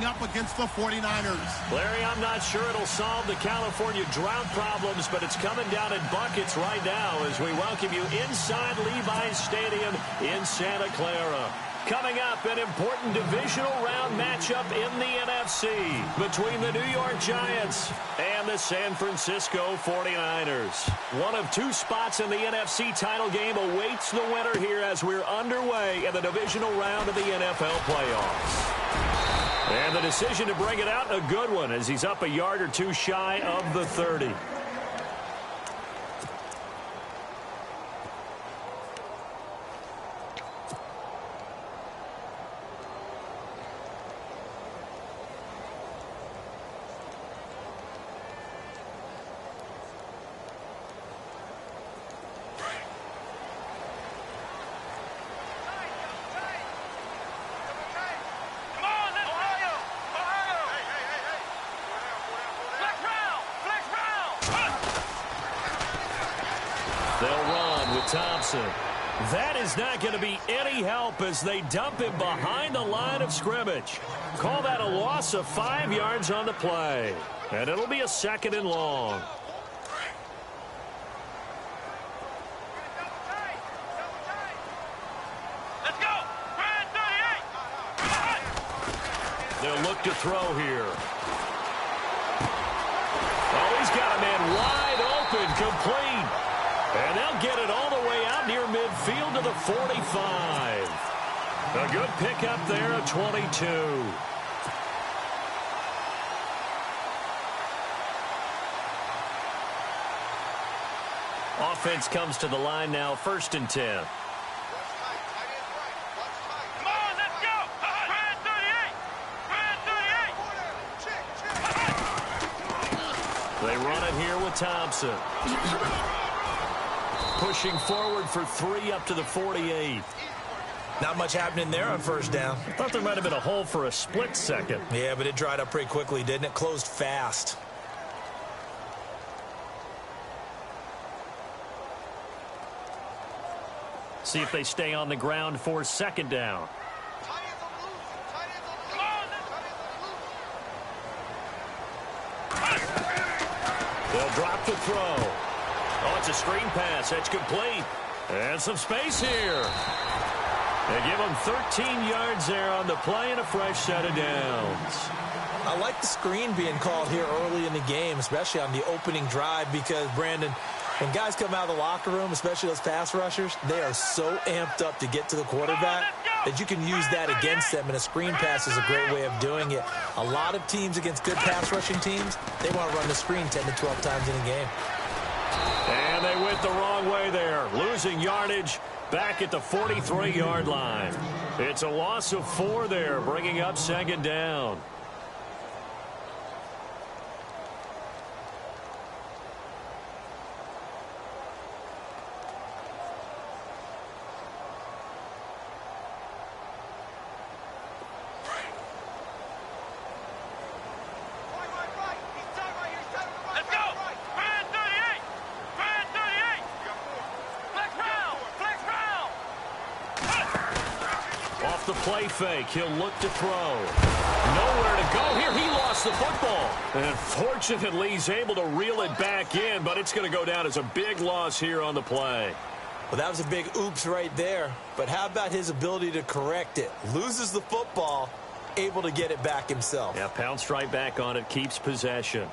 up against the 49ers. Larry, I'm not sure it'll solve the California drought problems, but it's coming down in buckets right now as we welcome you inside Levi's Stadium in Santa Clara. Coming up, an important divisional round matchup in the NFC between the New York Giants and the San Francisco 49ers. One of two spots in the NFC title game awaits the winner here as we're underway in the divisional round of the NFL playoffs. And the decision to bring it out, a good one, as he's up a yard or two shy of the 30. Thompson. That is not going to be any help as they dump him behind the line of scrimmage. Call that a loss of 5 yards on the play. And it'll be a 2nd and long. Let's go. Brand 38. They'll look to throw here. Oh, he's got a man wide open, complete. And they'll get it all the way out near midfield to the 45. A good pickup there at 22. Offense comes to the line now, 1st and 10. Come on, let's go. Brand 38. Brand 38. They run it here with Thompson. Pushing forward for 3 up to the 48. Not much happening there on 1st down. I thought there might have been a hole for a split second. Yeah, but it dried up pretty quickly, didn't it? Closed fast. See if they stay on the ground for 2nd down. They'll drop the throw. Oh, it's a screen pass. That's complete. And some space here. They give them 13 yards there on the play and a fresh set of downs. I like the screen being called here early in the game, especially on the opening drive, because, Brandon, when guys come out of the locker room, especially those pass rushers, they are so amped up to get to the quarterback that you can use that against them, and a screen pass is a great way of doing it. A lot of teams against good pass rushing teams, they want to run the screen 10 to 12 times in a game. And they went the wrong way there, losing yardage back at the 43-yard line. It's a loss of 4 there, bringing up 2nd down. The play fake. He'll look to throw. Nowhere to go here. He lost the football. And fortunately, he's able to reel it back in, but it's going to go down as a big loss here on the play. Well, that was a big oops right there. But how about his ability to correct it? Loses the football, able to get it back himself. Yeah, pounced right back on it, keeps possession.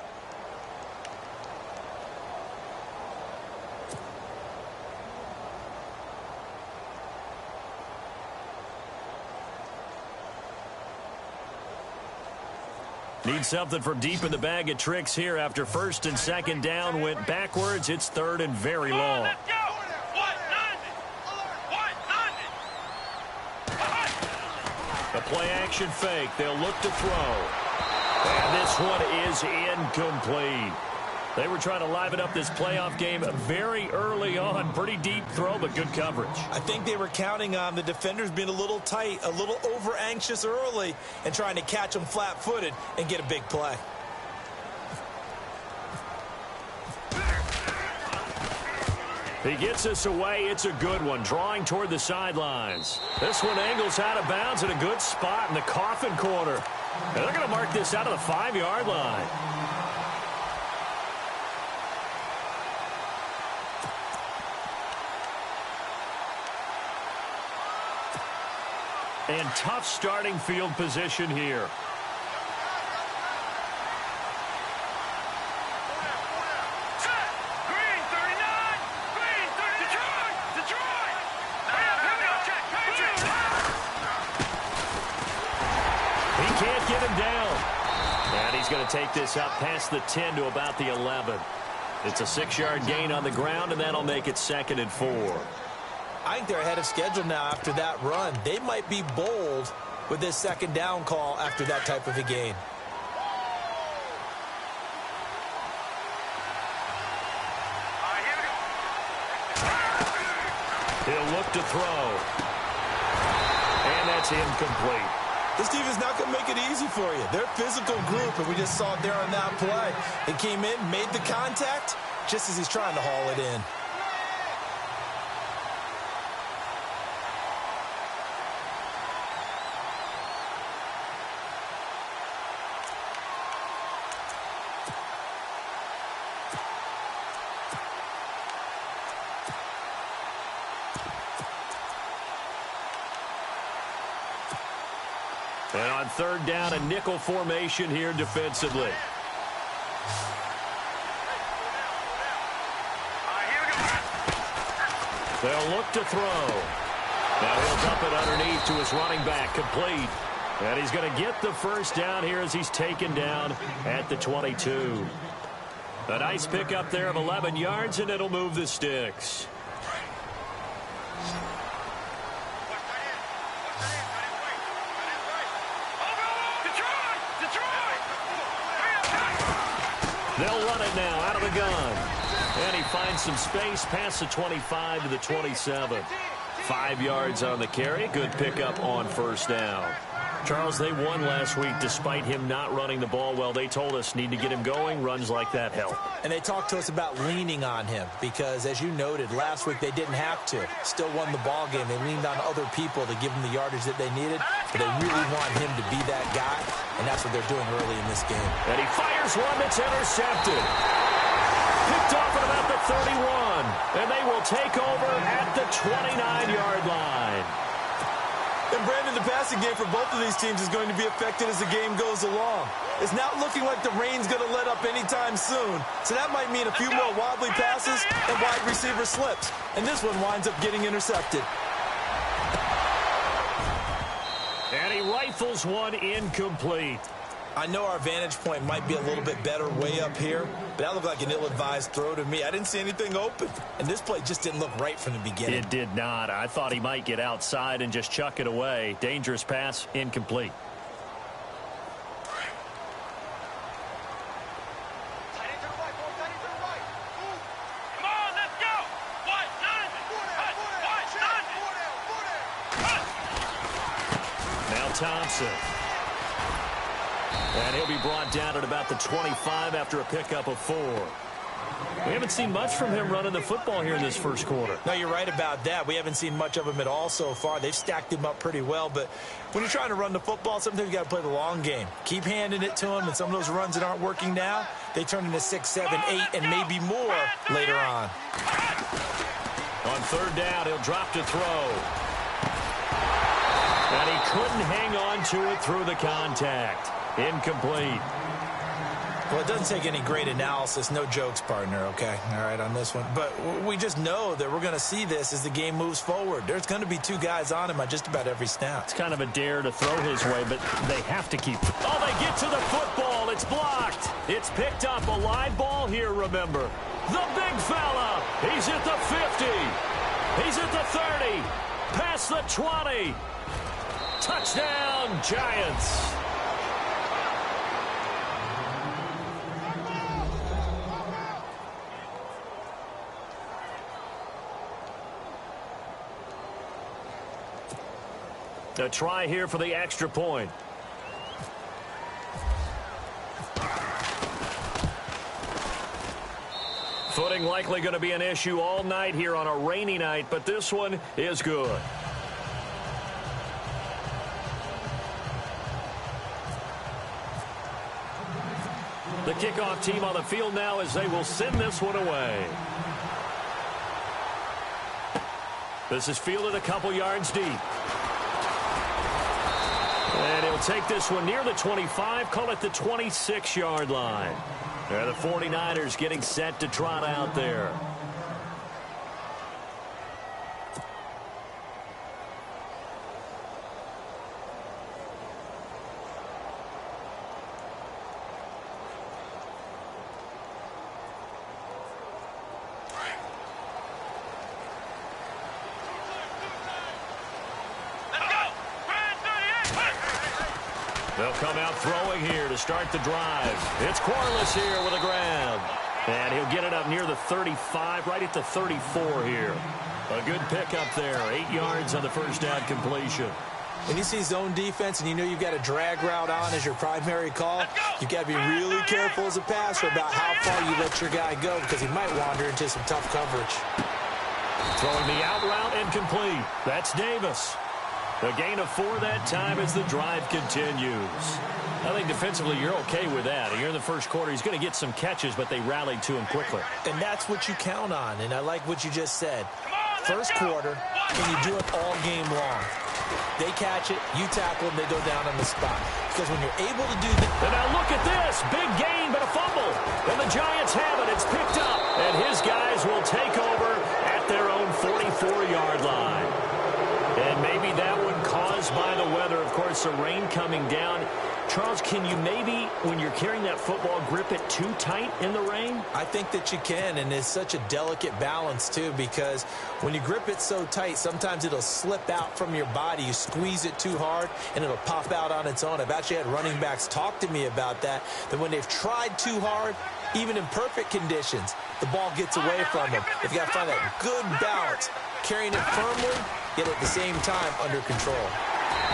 Need something from deep in the bag of tricks here after 1st and 2nd down went backwards. It's 3rd and very long. Let's go. A play action fake. They'll look to throw. And this one is incomplete. They were trying to liven up this playoff game very early on. Pretty deep throw, but good coverage. I think they were counting on the defenders being a little tight, a little over-anxious early, and trying to catch them flat-footed and get a big play. He gets us away. It's a good one, drawing toward the sidelines. This one angles out of bounds in a good spot in the coffin corner. And they're going to mark this out of the 5-yard line. And tough starting field position here. Green 39. Green 30. Detroit. Here we go. Check. He can't get him down. And he's going to take this up past the 10 to about the 11. It's a 6-yard gain on the ground, and that'll make it 2nd and 4. I think they're ahead of schedule now after that run. They might be bold with this 2nd down call after that type of a gain. He'll look to throw. And that's incomplete. This team is not going to make it easy for you. They're a physical group, and we just saw it there on that play. He came in, made the contact, just as he's trying to haul it in. And on 3rd down, a nickel formation here defensively. They'll look to throw. Now he'll dump it underneath to his running back, complete. And he's going to get the 1st down here as he's taken down at the 22. A nice pickup there of 11 yards, and it'll move the sticks. They'll run it now out of the gun. And he finds some space past the 25 to the 27. 5 yards on the carry. Good pickup on 1st down. Charles, they won last week despite him not running the ball well. They told us need to get him going. Runs like that help. And they talked to us about leaning on him because, as you noted, last week they didn't have to. Still won the ball game. They leaned on other people to give them the yardage that they needed. But they really want him to be that guy, and that's what they're doing early in this game. And he fires one that's intercepted. Picked off at about the 31. And they will take over at the 29-yard line. And, Brandon, the passing game for both of these teams is going to be affected as the game goes along. It's not looking like the rain's going to let up anytime soon. So that might mean a few more wobbly passes and wide receiver slips. And this one winds up getting intercepted. And he rifles one incomplete. I know our vantage point might be a little bit better way up here, but that looked like an ill-advised throw to me. I didn't see anything open, and this play just didn't look right from the beginning. It did not. I thought he might get outside and just chuck it away. Dangerous pass, incomplete. Come on, let's go. What? Now Thompson. And he'll be brought down at about the 25 after a pickup of 4. We haven't seen much from him running the football here in this 1st quarter. No, you're right about that. We haven't seen much of him at all so far. They've stacked him up pretty well, but when you're trying to run the football, sometimes you got to play the long game. Keep handing it to him, and some of those runs that aren't working now, they turn into 6, 7, 8, and maybe more later on. On 3rd down, he'll drop to throw. And he couldn't hang on to it through the contact. Incomplete. Well, it doesn't take any great analysis. No jokes, partner, okay? All right, on this one. But we just know that we're going to see this as the game moves forward. There's going to be 2 guys on him on just about every snap. It's kind of a dare to throw his way, but they have to keep. Oh, they get to the football. It's blocked. It's picked up. A live ball here, remember. The big fella. He's at the 50. He's at the 30. Past the 20. Touchdown, Giants. A try here for the extra point. Footing likely going to be an issue all night here on a rainy night, but this one is good. The kickoff team on the field now as they will send this one away. This is fielded a couple yards deep. And he'll take this one near the 25, call it the 26-yard line. The 49ers getting set to trot out there. They'll come out throwing here to start the drive. It's Corliss here with a grab. And he'll get it up near the 35, right at the 34 here. A good pickup there. 8 yards on the first down completion. When you see zone defense and you know you've got a drag route on as your primary call, you've got to be really careful as a passer about how far you let your guy go because he might wander into some tough coverage. Throwing the out route and complete. That's Davis. A gain of 4 that time as the drive continues. I think defensively you're okay with that. You're in the first quarter. He's going to get some catches, but they rallied to him quickly. And that's what you count on, and I like what you just said. First quarter, and you do it all game long. They catch it, you tackle them, they go down on the spot. Because when you're able to do that... And now look at this. Big gain, but a fumble. And the Giants have it. It's picked up. And his guys will take over at their own 44-yard line. And maybe that one caused by the weather. Of course, the rain coming down. Charles, can you maybe, when you're carrying that football, grip it too tight in the rain? I think that you can, and it's such a delicate balance, too, because when you grip it so tight, sometimes it'll slip out from your body. You squeeze it too hard, and it'll pop out on its own. I've actually had running backs talk to me about that when they've tried too hard, even in perfect conditions, the ball gets away from them. They've got to find that good balance, carrying it firmly, yet at the same time under control.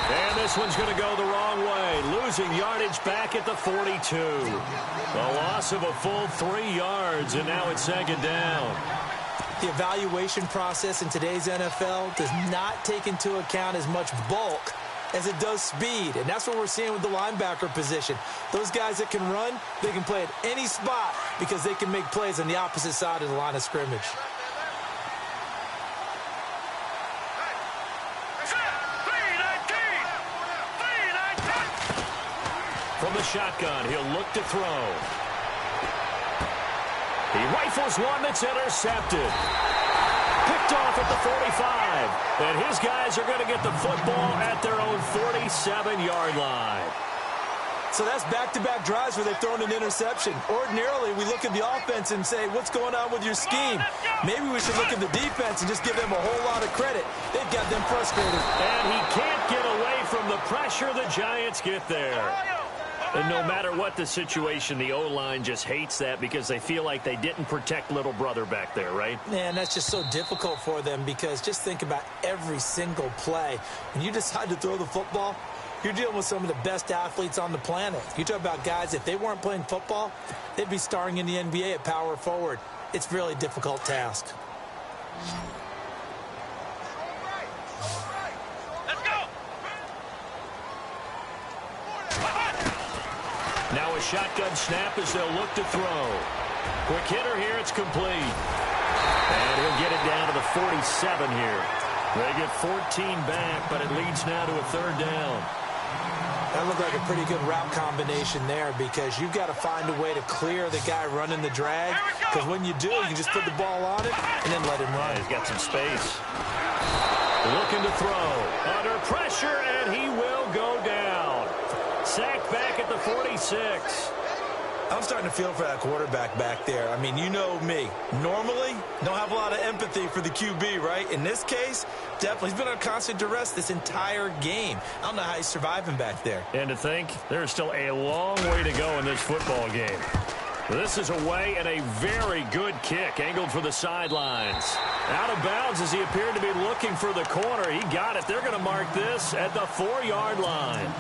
And this one's going to go the wrong way. Losing yardage back at the 42. A loss of a full 3 yards, and now it's second down. The evaluation process in today's NFL does not take into account as much bulk as it does speed, and that's what we're seeing with the linebacker position. Those guys that can run, they can play at any spot because they can make plays on the opposite side of the line of scrimmage. From the shotgun, he'll look to throw. He rifles one that's intercepted. Picked off at the 45. And his guys are going to get the football at their own 47-yard line. So that's back-to-back drives where they've thrown an interception. Ordinarily, we look at the offense and say, what's going on with your scheme? Maybe we should look at the defense and just give them a whole lot of credit. They've got them frustrated. And he can't get away from the pressure the Giants get there. And no matter what the situation, the O-line just hates that because they feel like they didn't protect little brother back there, right? Man, that's just so difficult for them because just think about every single play. When you decide to throw the football, you're dealing with some of the best athletes on the planet. You talk about guys, if they weren't playing football, they'd be starring in the NBA at power forward. It's a really difficult task. Now a shotgun snap as they'll look to throw. Quick hitter here, it's complete. And he'll get it down to the 47 here. They get 14 back, but it leads now to a third down. That looked like a pretty good route combination there because you've got to find a way to clear the guy running the drag. Because when you do, you can just put the ball on it and then let him run. Yeah, he's got some space. Looking to throw. Under pressure, and he will go down. Sacked back at the 46. I'm starting to feel for that quarterback back there. I mean, you know me. Normally, don't have a lot of empathy for the QB, right? In this case, definitely. He's been on constant duress this entire game. I don't know how he's surviving back there. And to think, there's still a long way to go in this football game. This is away and a very good kick, angled for the sidelines. Out of bounds as he appeared to be looking for the corner. He got it. They're going to mark this at the 4-yard line.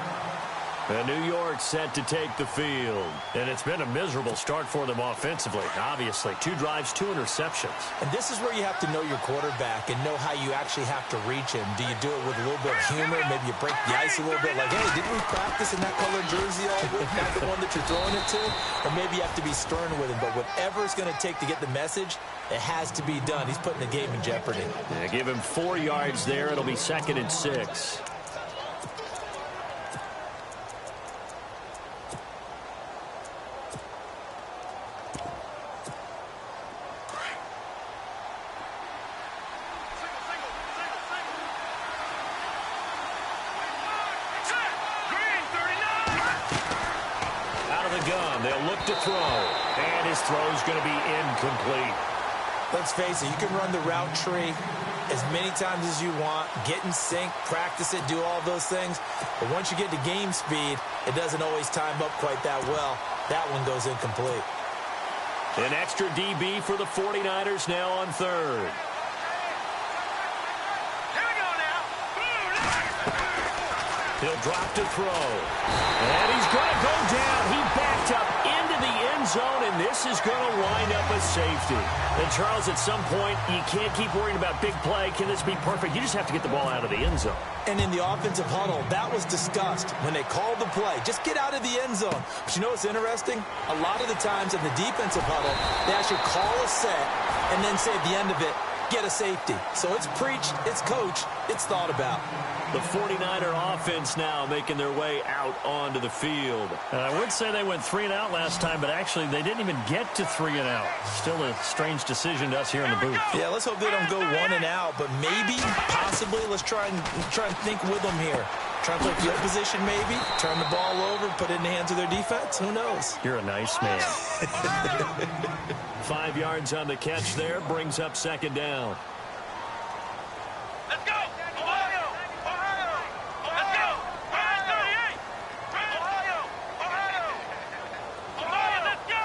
And New York set to take the field. And it's been a miserable start for them offensively, obviously. 2 drives, 2 interceptions. And this is where you have to know your quarterback and know how you actually have to reach him. Do you do it with a little bit of humor? Maybe you break the ice a little bit, like, hey, didn't we practice in that colored jersey all week? Not the one that you're throwing it to? Or maybe you have to be stern with him. But whatever it's going to take to get the message, it has to be done. He's putting the game in jeopardy. Yeah, give him 4 yards there. It'll be 2nd and 6. They'll look to throw, and his throw's going to be incomplete. Let's face it, you can run the route tree as many times as you want, get in sync, practice it, do all those things. But once you get to game speed, it doesn't always time up quite that well. That one goes incomplete. An extra DB for the 49ers now on 3rd. He'll drop to throw. And he's going to go down. He backed up into the end zone, and this is going to wind up a safety. And, Charles, at some point, you can't keep worrying about big play. Can this be perfect? You just have to get the ball out of the end zone. And in the offensive huddle, that was discussed when they called the play. Just get out of the end zone. But you know what's interesting? A lot of the times in the defensive huddle, they actually call a set and then say at the end of it, get a safety. So it's preached, it's coached, it's thought about. The 49er offense now making their way out onto the field. And I would say they went 3 and out last time, but actually they didn't even get to 3 and out. Still a strange decision to us here in the booth. Yeah, let's hope they don't go 1 and out, but maybe, possibly, let's try and think with them here. Try and play field position maybe, turn the ball over, put it in the hands of their defense. Who knows? You're a nice man. 5 yards on the catch there, brings up 2nd down. Let's go! Ohio! Ohio! Let's go! Ohio 38! Ohio! Ohio! Ohio, let's go!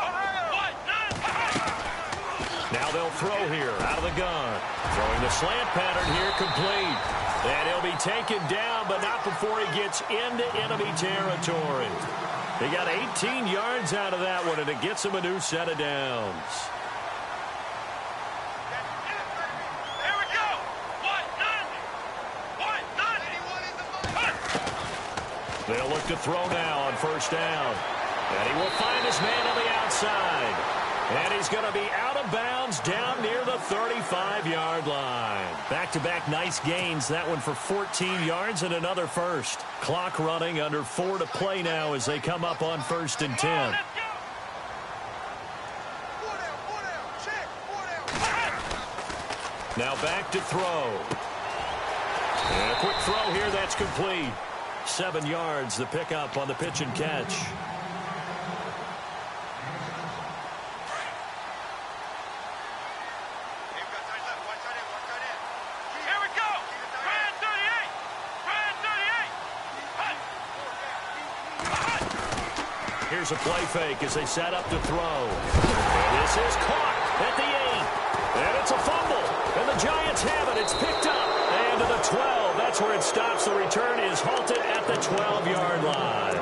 Now they'll throw here out of the gun. Throwing the slant pattern here, complete. And he'll be taken down, but not before he gets into enemy territory. He got 18 yards out of that one, and it gets him a new set of downs. Here we go! 1-0! They'll look to throw now on 1st down. And he will find his man on the outside. And he's going to be out of bounds down near the 35-yard line. Back-to-back nice gains. That one for 14 yards and another first. Clock running under 4 to play now as they come up on 1st and 10. Now back to throw. And a quick throw here, that's complete. 7 yards, the pickup on the pitch and catch. Here's a play fake as they set up to throw. And this is caught at the 8. And it's a fumble. And the Giants have it. It's picked up. And to the 12. That's where it stops. The return is halted at the 12-yard line.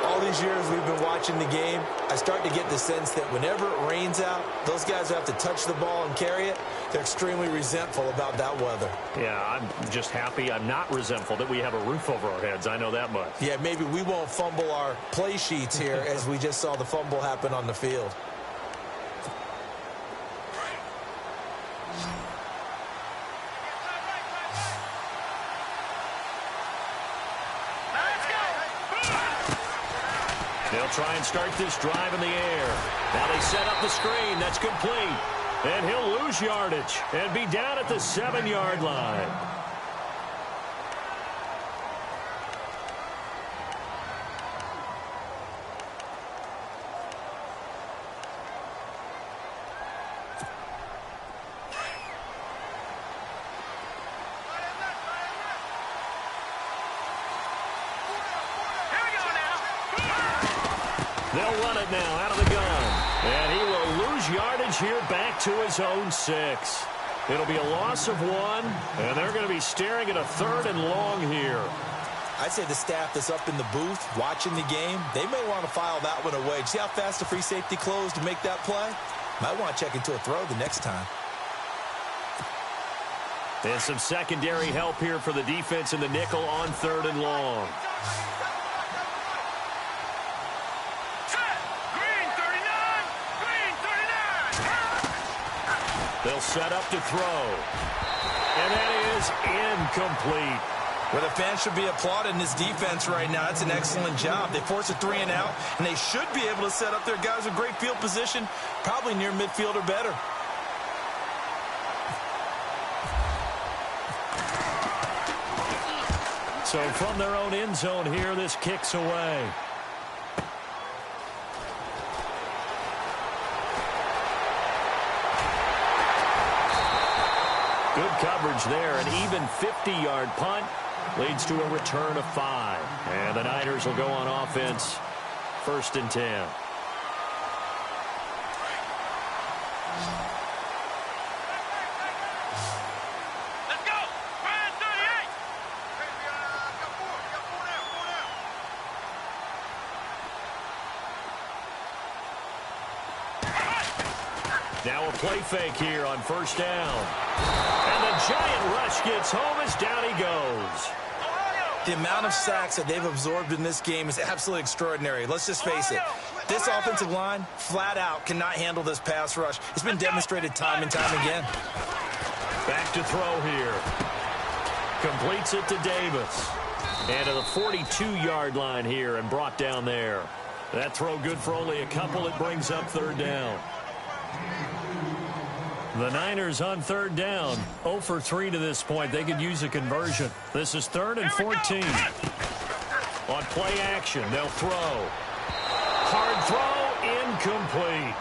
All these years we've been watching the game, I start to get the sense that whenever it rains out, those guys who have to touch the ball and carry it, they're extremely resentful about that weather. Yeah, I'm just happy I'm not resentful that we have a roof over our heads. I know that much. Yeah, maybe we won't fumble our play sheets here as we just saw the fumble happen on the field. They'll try and start this drive in the air. Now they set up the screen. That's complete. And he'll lose yardage and be down at the 7-yard line. They'll run it now out of the gun. And he will lose yardage here back to his own 6. It'll be a loss of 1, and they're going to be staring at a 3rd and long here. I'd say the staff that's up in the booth watching the game, they may want to file that one away. See how fast the free safety closed to make that play? Might want to check into a throw the next time. And some secondary help here for the defense in the nickel on 3rd and long. Green 39! Green 39! They'll set up to throw. And that is incomplete. Well, the fans should be applauding this defense right now. That's an excellent job. They force a 3 and out, and they should be able to set up their guys with great field position, probably near midfield or better. So from their own end zone here, this kicks away. Good coverage there. An even 50-yard punt leads to a return of 5. And the Niners will go on offense, 1st and 10. Let's go! Green 38! Now a play fake here on 1st down. And the giant rush gets home as down he goes. The amount of sacks that they've absorbed in this game is absolutely extraordinary. Let's just face it. This offensive line, flat out, cannot handle this pass rush. It's been demonstrated time and time again. Back to throw here. Completes it to Davis. And to the 42-yard line here and brought down there. That throw good for only a couple. It brings up 3rd down. The Niners on 3rd down. 0 for 3 to this point. They could use a conversion. This is 3rd and 14. On play action, they'll throw. Hard throw, incomplete.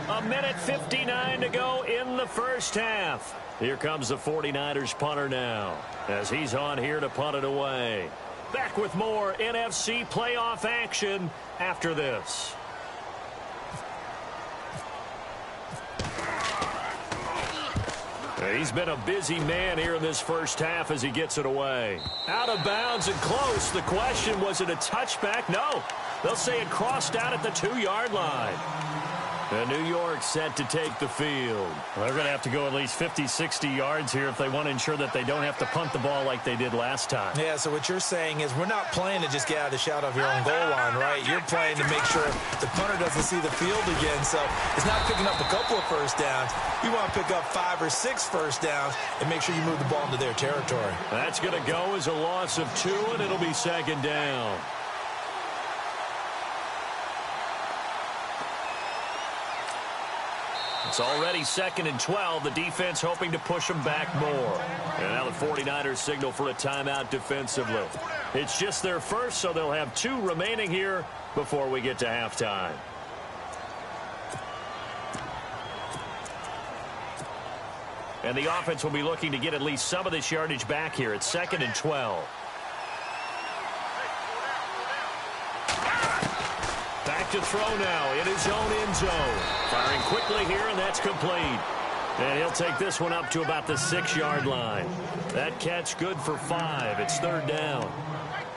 A minute 59 to go in the 1st half. Here comes the 49ers punter now, as he's on here to punt it away. Back with more NFC playoff action after this. He's been a busy man here in this 1st half as he gets it away. Out of bounds and close. The question, was it a touchback? No. They'll say it crossed out at the 2-yard line. And New York set to take the field. Well, they're going to have to go at least 50, 60 yards here if they want to ensure that they don't have to punt the ball like they did last time. Yeah, so what you're saying is we're not playing to just get out of the shot of your own goal line, right? You're playing to make sure the punter doesn't see the field again. So it's not picking up a couple of 1st downs. You want to pick up 5 or 6 1st downs and make sure you move the ball into their territory. That's going to go as a loss of 2, and it'll be 2nd down. It's already 2nd and 12. The defense hoping to push them back more. And now the 49ers signal for a timeout defensively. It's just their first, so they'll have 2 remaining here before we get to halftime. And the offense will be looking to get at least some of this yardage back here. It's 2nd and 12. Back to throw now in his own end zone. Firing quickly here, and that's complete. And he'll take this one up to about the 6-yard line. That catch good for 5. It's 3rd down.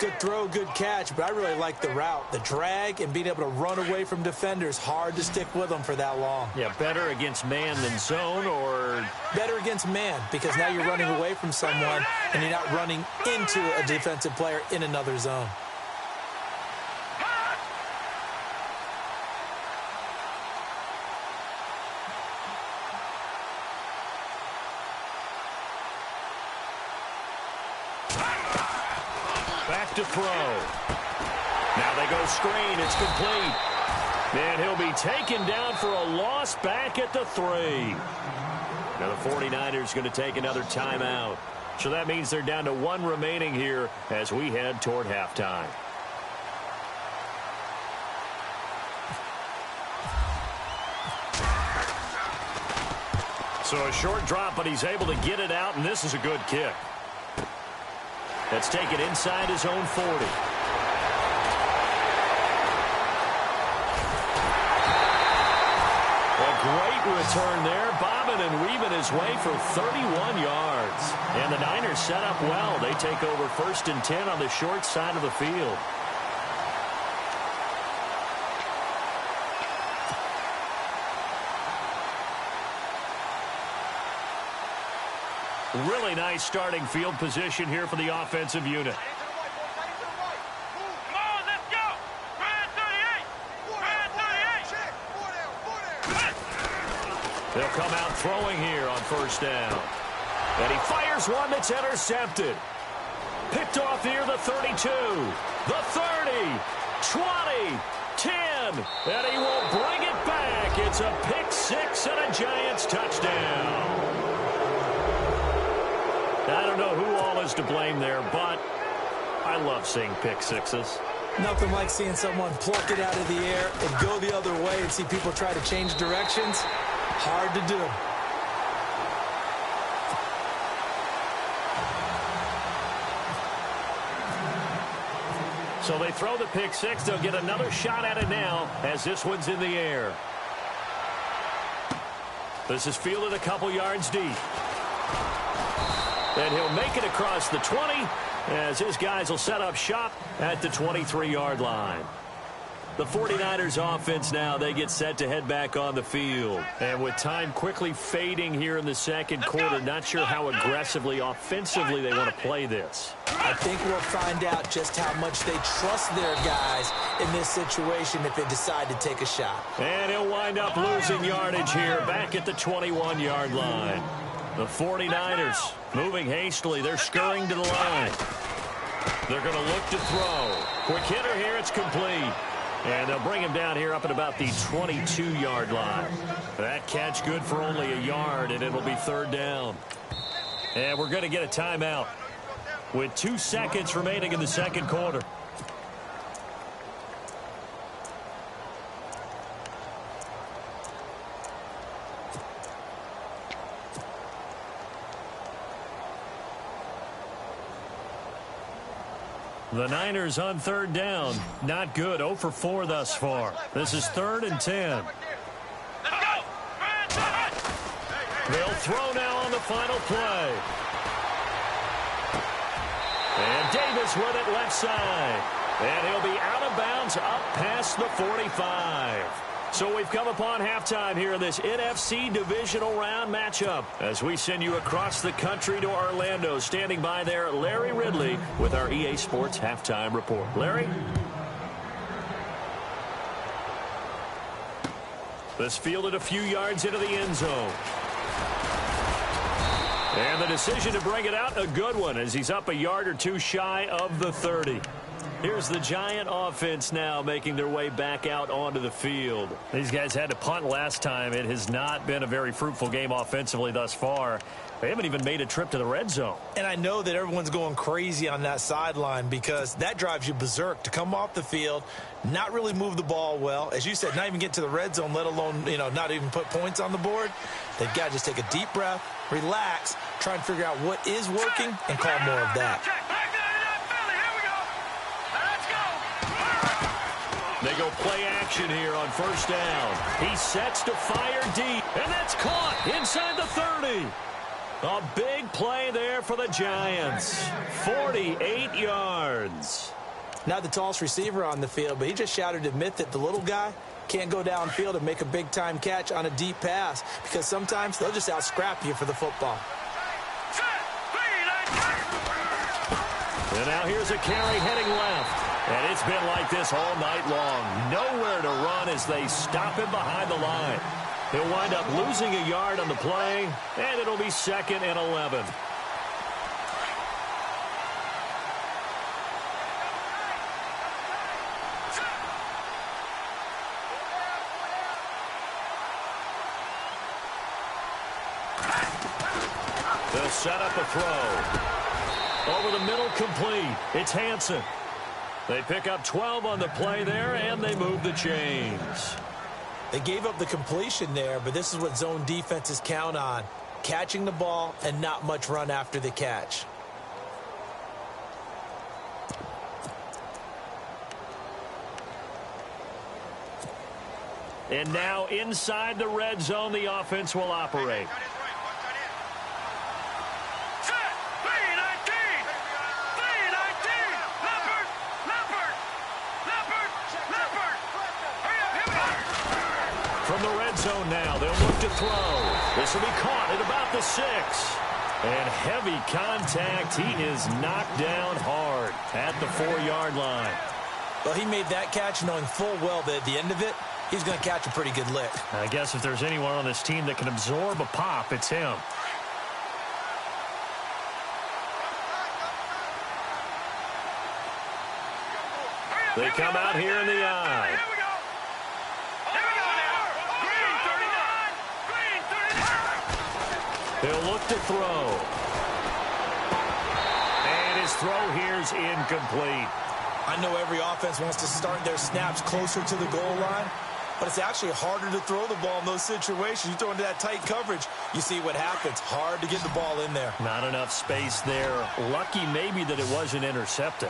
Good throw, good catch, but I really like the route. The drag and being able to run away from defenders. Hard to stick with them for that long. Yeah, better against man than zone, or better against man, because now you're running away from someone and you're not running into a defensive player in another zone. Back to throw. Now they go screen. It's complete. And he'll be taken down for a loss back at the 3. Now the 49ers going to take another timeout. So that means they're down to 1 remaining here as we head toward halftime. So a short drop, but he's able to get it out, and this is a good kick. That's taken inside his own 40. A great return there, bobbing and weaving his way for 31 yards. And the Niners set up well. They take over 1st and 10 on the short side of the field. Really nice starting field position here for the offensive unit. Come on, let's go. Brand 38. They'll come out throwing here on 1st down. And he fires one that's intercepted. Picked off near the 32, the 30, 20, 10, and he will bring it back. It's a pick six and a Giants touchdown. I don't know who all is to blame there, but I love seeing pick sixes. Nothing like seeing someone pluck it out of the air and go the other way and see people try to change directions. Hard to do. So they throw the pick six. They'll get another shot at it now as this one's in the air. This is fielded a couple yards deep. And he'll make it across the 20 as his guys will set up shop at the 23-yard line. The 49ers offense now, they get set to head back on the field. And with time quickly fading here in the second quarter, not sure how aggressively, offensively they want to play this. I think we'll find out just how much they trust their guys in this situation if they decide to take a shot. And he'll wind up losing yardage here back at the 21-yard line. The 49ers moving hastily. They're scurrying to the line. They're going to look to throw. Quick hitter here. It's complete. And they'll bring him down here up at about the 22-yard line. That catch good for only a yard, and it'll be 3rd down. And we're going to get a timeout with 2 seconds remaining in the second quarter. The Niners on 3rd down. Not good. 0 for 4 thus far. This is 3rd and 10. They'll throw now on the final play. And Davis with it left side. And he'll be out of bounds up past the 45. So we've come upon halftime here in this NFC divisional round matchup as we send you across the country to Orlando. Standing by there, Larry Ridley with our EA Sports halftime report. Larry? This fielded a few yards into the end zone. And the decision to bring it out, a good one, as he's up a yard or two shy of the 30. Here's the Giant offense now making their way back out onto the field. These guys had to punt last time. It has not been a very fruitful game offensively thus far. They haven't even made a trip to the red zone. And I know that everyone's going crazy on that sideline because that drives you berserk to come off the field, not really move the ball well. As you said, not even get to the red zone, let alone, not even put points on the board. They've got to just take a deep breath, relax, try and figure out what is working and call more of that. They go play action here on 1st down. He sets to fire deep, and that's caught inside the 30. A big play there for the Giants. 48 yards. Not the tallest receiver on the field, but he just shouted to admit that the little guy can't go downfield and make a big-time catch on a deep pass because sometimes they'll just out-scrap you for the football. And now here's a carry heading left. And it's been like this all night long. Nowhere to run as they stop him behind the line. He'll wind up losing a yard on the play, and it'll be 2nd and 11. They'll set up a throw. Over the middle, complete. It's Hansen. They pick up 12 on the play there, and they move the chains. They gave up the completion there, but this is what zone defenses count on, catching the ball and not much run after the catch. And now inside the red zone, the offense will operate. From the red zone now, they'll look to throw. This will be caught at about the 6. And heavy contact. He is knocked down hard at the 4-yard line. Well, he made that catch knowing full well that at the end of it, he's going to catch a pretty good lick. I guess if there's anyone on this team that can absorb a pop, it's him. They come out here in the eye. He'll look to throw. And his throw here's incomplete. I know every offense wants to start their snaps closer to the goal line, but it's actually harder to throw the ball in those situations. You throw into that tight coverage, you see what happens. Hard to get the ball in there. Not enough space there. Lucky maybe that it wasn't intercepted.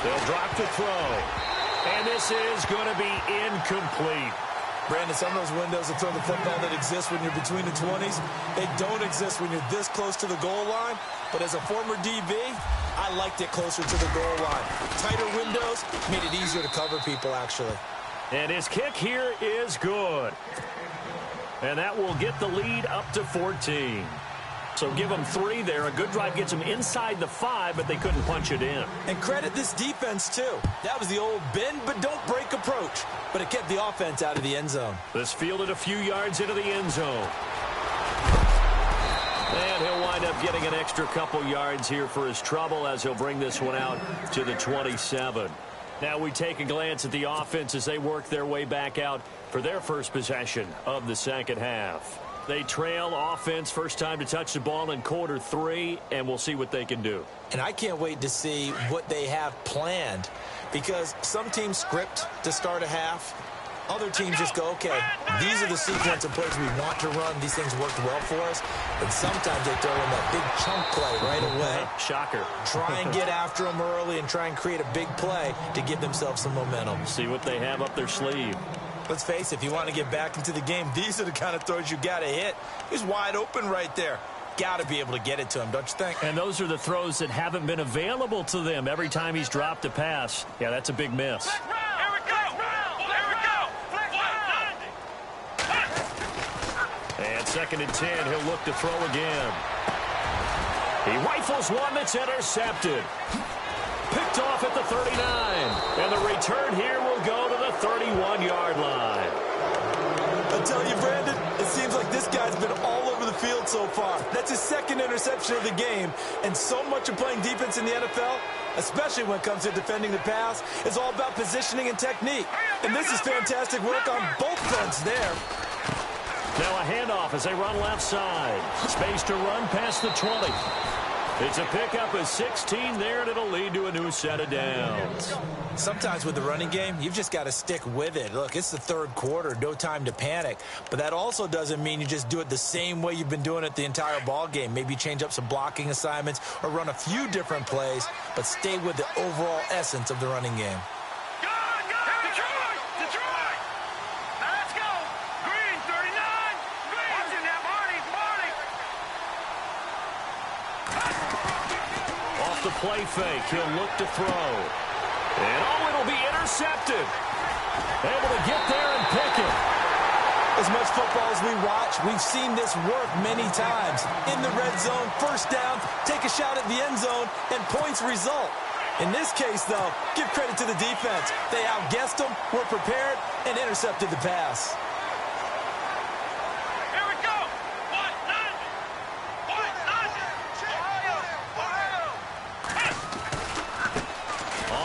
They'll drop the throw. And this is going to be incomplete. Brandon, some of those windows to throw the football that exist when you're between the 20s, they don't exist when you're this close to the goal line. But as a former DB, I liked it closer to the goal line. Tighter windows made it easier to cover people, actually. And his kick here is good. And that will get the lead up to 14. So give them 3 there. A good drive gets them inside the 5, but they couldn't punch it in. And credit this defense, too. That was the old bend but don't break approach. But it kept the offense out of the end zone. This fielded a few yards into the end zone. And he'll wind up getting an extra couple yards here for his trouble as he'll bring this one out to the 27. Now we take a glance at the offense as they work their way back out for their first possession of the second half. They trail offense, first time to touch the ball in quarter 3, and we'll see what they can do. And I can't wait to see what they have planned, because some teams script to start a half. Other teams just go, okay, these are the sequence of plays we want to run. These things worked well for us. And sometimes they throw in that big chunk play right away. Shocker. Try and get after them early and try and create a big play to give themselves some momentum. See what they have up their sleeve. Let's face it, if you want to get back into the game, these are the kind of throws you got to hit. He's wide open right there. Got to be able to get it to him, don't you think? And those are the throws that haven't been available to them every time he's dropped a pass. Yeah, that's a big miss. Here we go. Here we go. And 2nd and 10, he'll look to throw again. He rifles one that's intercepted. Picked off at the 39. And the return here will go to the 31-yard line. I tell you, Brandon, it seems like this guy's been all over the field so far. That's his 2nd interception of the game. And so much of playing defense in the NFL, especially when it comes to defending the pass, is all about positioning and technique. And this is fantastic work on both fronts there. Now a handoff as they run left side. Space to run past the 20. It's a pickup of 16 there, and it'll lead to a new set of downs. Sometimes with the running game, you've just got to stick with it. Look, it's the 3rd quarter, no time to panic. But that also doesn't mean you just do it the same way you've been doing it the entire ball game. Maybe change up some blocking assignments or run a few different plays, but stay with the overall essence of the running game. Detroit! Now let's go! Green, 39! Green! Watching that, Marty! Off the play fake, he'll look to throw. And it'll be intercepted. Able to get there and pick it. As much football as we watch, we've seen this work many times. In the red zone, first down, take a shot at the end zone, and points result. In this case, though, give credit to the defense. They outguessed them, were prepared, and intercepted the pass. Here we go!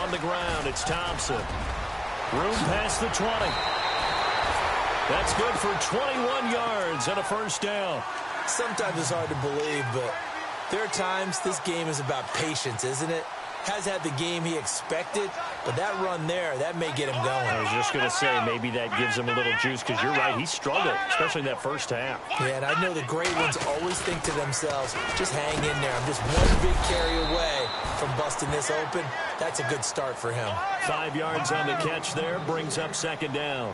On the ground, it's Thompson. Room past the 20. That's good for 21 yards and a first down. Sometimes it's hard to believe, but there are times this game is about patience, isn't it? Has had the game he expected, but that run there, that may get him going. I was just going to say, maybe that gives him a little juice, because you're right, he struggled, especially in that first half. Yeah, and I know the great ones always think to themselves, just hang in there. I'm just one big carry away from busting this open, that's a good start for him. 5 yards on the catch there, brings up second down.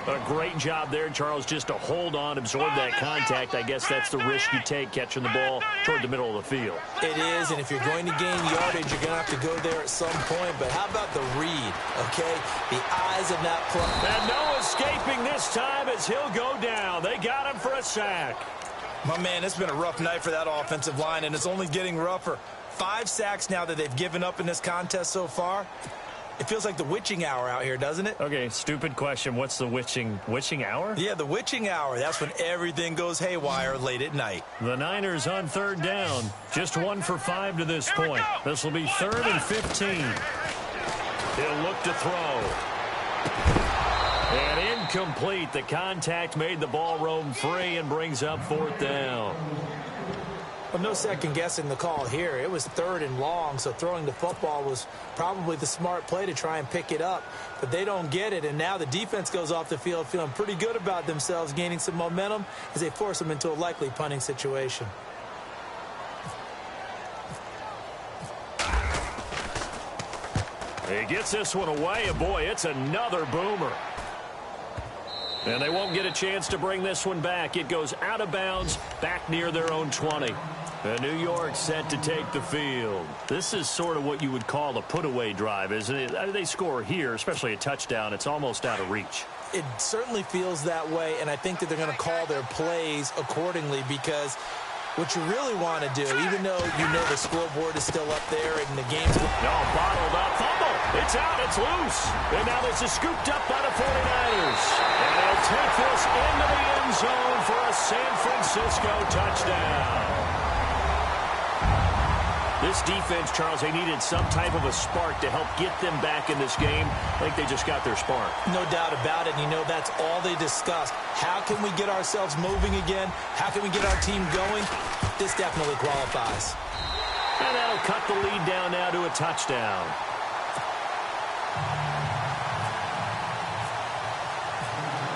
A great job there, Charles, just to hold on, absorb that contact. I guess that's the risk you take catching the ball toward the middle of the field. It is, and if you're going to gain yardage, you're going to have to go there at some point. But how about the read, okay? The eyes of that play. And no escaping this time as he'll go down. They got him for a sack. My man, it's been a rough night for that offensive line, and it's only getting rougher. 5 sacks now that they've given up in this contest so far. It feels like the witching hour out here, doesn't it? Okay, stupid question. What's the witching hour? Yeah, the witching hour. That's when everything goes haywire late at night. The Niners on third down. Just 1 for 5 to this point. This will be 3rd and 15. He'll look to throw. And incomplete. The contact made the ball roam free and brings up 4th down. Well, no second guessing the call here. It was 3rd and long, so throwing the football was probably the smart play to try and pick it up. But they don't get it, and now the defense goes off the field feeling pretty good about themselves, gaining some momentum as they force them into a likely punting situation. He gets this one away, and boy, it's another boomer. And they won't get a chance to bring this one back. It goes out of bounds, back near their own 20. And New York set to take the field. This is sort of what you would call a put-away drive, isn't it? They score here, especially a touchdown. It's almost out of reach. It certainly feels that way, and I think that they're going to call their plays accordingly because what you really want to do, even though you know the scoreboard is still up there and the game's... No, bottled up. Fumble. It's out. It's loose. And now this is scooped up by the 49ers. And they'll take this into the end zone for a San Francisco touchdown. This defense, Charles, they needed some type of a spark to help get them back in this game. I think they just got their spark. No doubt about it. And you know, that's all they discussed. How can we get ourselves moving again? How can we get our team going? This definitely qualifies. And that'll cut the lead down now to a touchdown.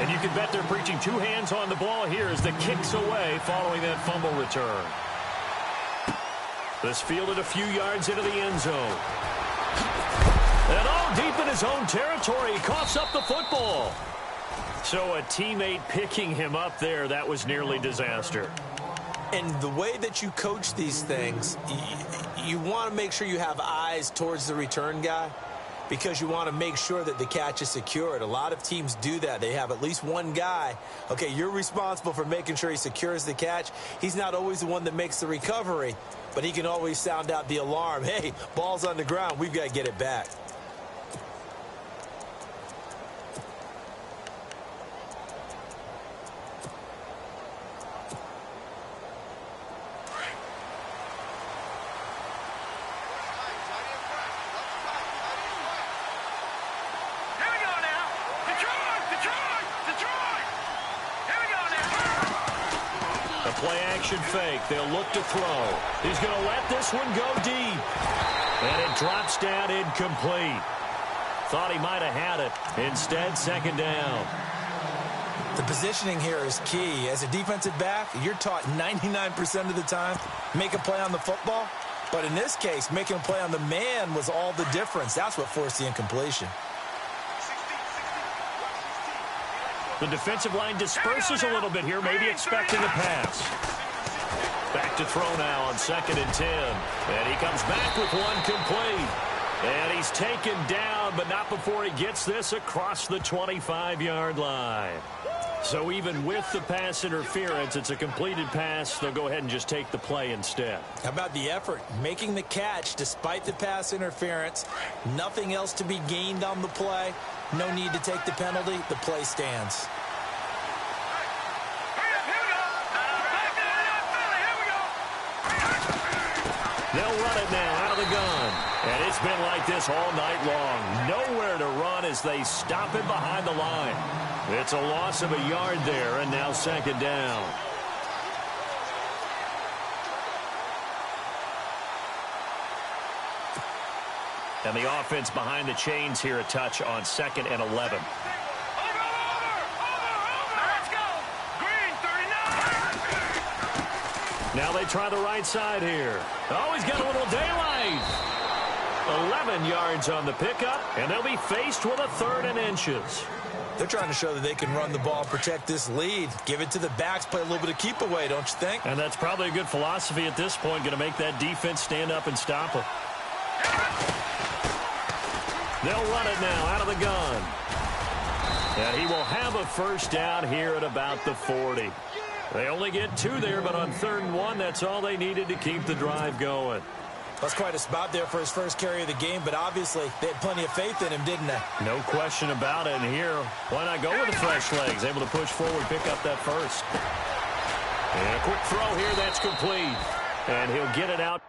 And you can bet they're preaching 2 hands on the ball here as the kick's away following that fumble return. This fielded a few yards into the end zone. And all deep in his own territory, he coughs up the football. So a teammate picking him up there, that was nearly disaster. And the way that you coach these things, you want to make sure you have eyes towards the return guy because you want to make sure that the catch is secured. A lot of teams do that. They have at least one guy. Okay, you're responsible for making sure he secures the catch. He's not always the one that makes the recovery, but he can always sound out the alarm. Hey, ball's on the ground. We've got to get it back. Fake. They'll look to throw. He's going to let this one go deep. And it drops down incomplete. Thought he might have had it. Instead, second down. The positioning here is key. As a defensive back, you're taught 99% of the time, make a play on the football. But in this case, making a play on the man was all the difference. That's what forced the incompletion. The defensive line disperses a little bit here, maybe expecting a pass. Back to throw now on 2nd and 10. And he comes back with one complete. And he's taken down, but not before he gets this across the 25-yard line. So even with the pass interference, it's a completed pass. They'll go ahead and just take the play instead. How about the effort? Making the catch despite the pass interference. Nothing else to be gained on the play. No need to take the penalty. The play stands. They'll run it now out of the gun. And it's been like this all night long. Nowhere to run as they stop it behind the line. It's a loss of a yard there, and now second down. And the offense behind the chains here a touch on 2nd and 11. Now they try the right side here. Oh, he's got a little daylight. 11 yards on the pickup, and they'll be faced with a 3rd and inches. They're trying to show that they can run the ball and protect this lead. Give it to the backs, play a little bit of keep away, don't you think? And that's probably a good philosophy at this point, going to make that defense stand up and stop them. They'll run it now out of the gun. And he will have a first down here at about the 40. They only get 2 there, but on 3rd and 1, that's all they needed to keep the drive going. That's quite a spot there for his first carry of the game, but obviously they had plenty of faith in him, didn't they? No question about it. And here, why not go with the fresh legs? Able to push forward, pick up that first. And a quick throw here, that's complete. And he'll get it out.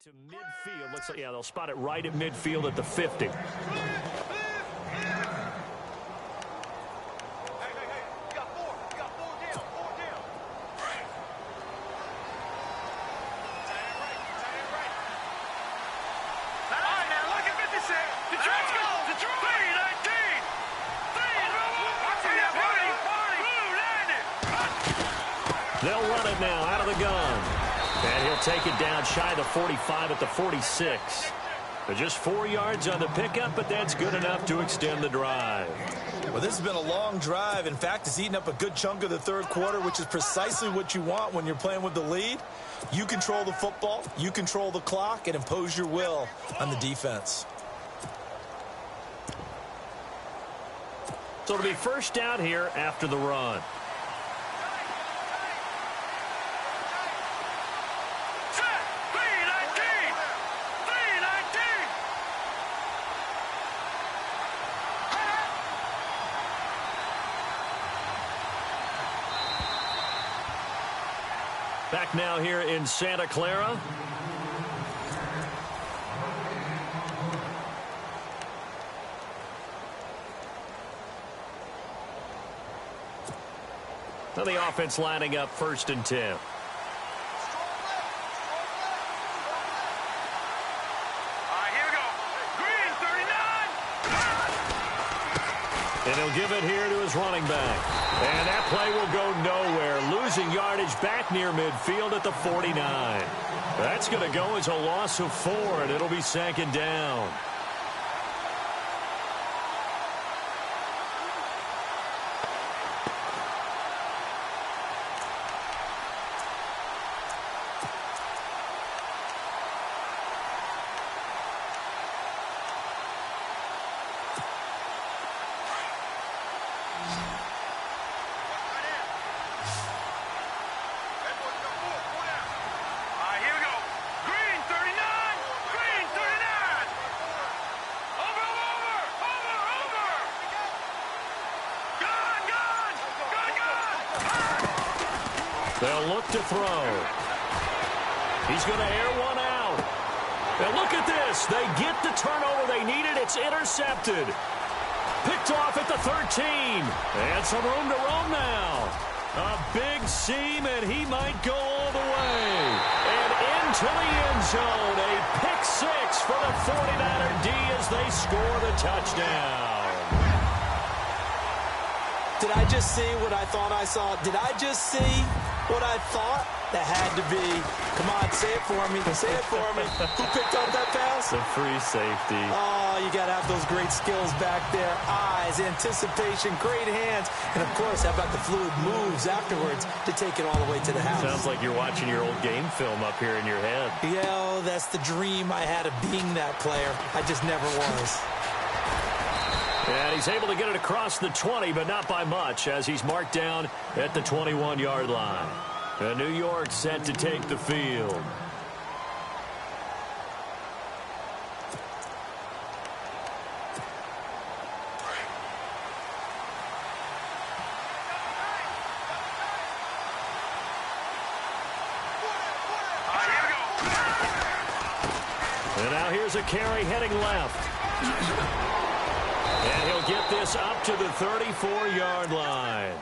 To midfield. Looks like, yeah, they'll spot it right at midfield at the 50. Hey, you got 4. You got 4 down. 4 down. All right, now look at 56. Detroit's going. Detroit. 19. They'll run it now out of the gun. And he'll take it down shy of the 45 at the 46. Just 4 yards on the pickup, but that's good enough to extend the drive. Well, this has been a long drive. In fact, it's eaten up a good chunk of the 3rd quarter, which is precisely what you want when you're playing with the lead. You control the football, you control the clock, and impose your will on the defense. So it'll be first down here after the run. Back now here in Santa Clara. Now the offense lining up 1st and 10. All right, here we go. Green, 39. And he'll give it here to his running back. And that play will go nowhere. Losing yardage back near midfield at the 49. That's going to go as a loss of 4, and it'll be 2nd down. They'll look to throw. He's going to air one out. And look at this. They get the turnover they needed. It's intercepted. Picked off at the 13. And some room to roam now. A big seam, and he might go all the way. And into the end zone. A pick 6 for the 49er D as they score the touchdown. Did I just see what I thought I saw? Did I just see what I thought? That had to be. Come on, say it for me. Say it for me. Who picked up that pass? The free safety. Oh, you got to have those great skills back there. Eyes, anticipation, great hands. And, of course, how about the fluid moves afterwards to take it all the way to the house? Sounds like you're watching your old game film up here in your head. Yeah, oh, that's the dream I had of being that player. I just never was. And he's able to get it across the 20, but not by much, as he's marked down at the 21-yard line. And New York set to take the field. And now here's a carry heading left. And he'll get this up to the 34-yard line.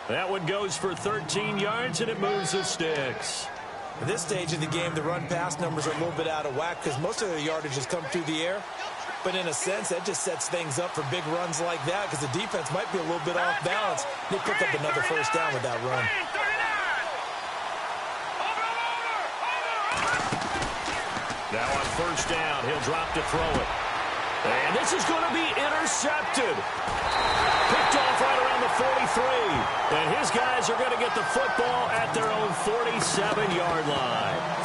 That one goes for 13 yards, and it moves the sticks. At this stage of the game, the run-pass numbers are a little bit out of whack because most of their yardage has come through the air. But in a sense, that just sets things up for big runs like that because the defense might be a little bit off balance. They pick up another first down with that run. Now on first down, he'll drop to throw it. And this is going to be intercepted. Picked off right around the 43. And his guys are going to get the football at their own 47-yard line.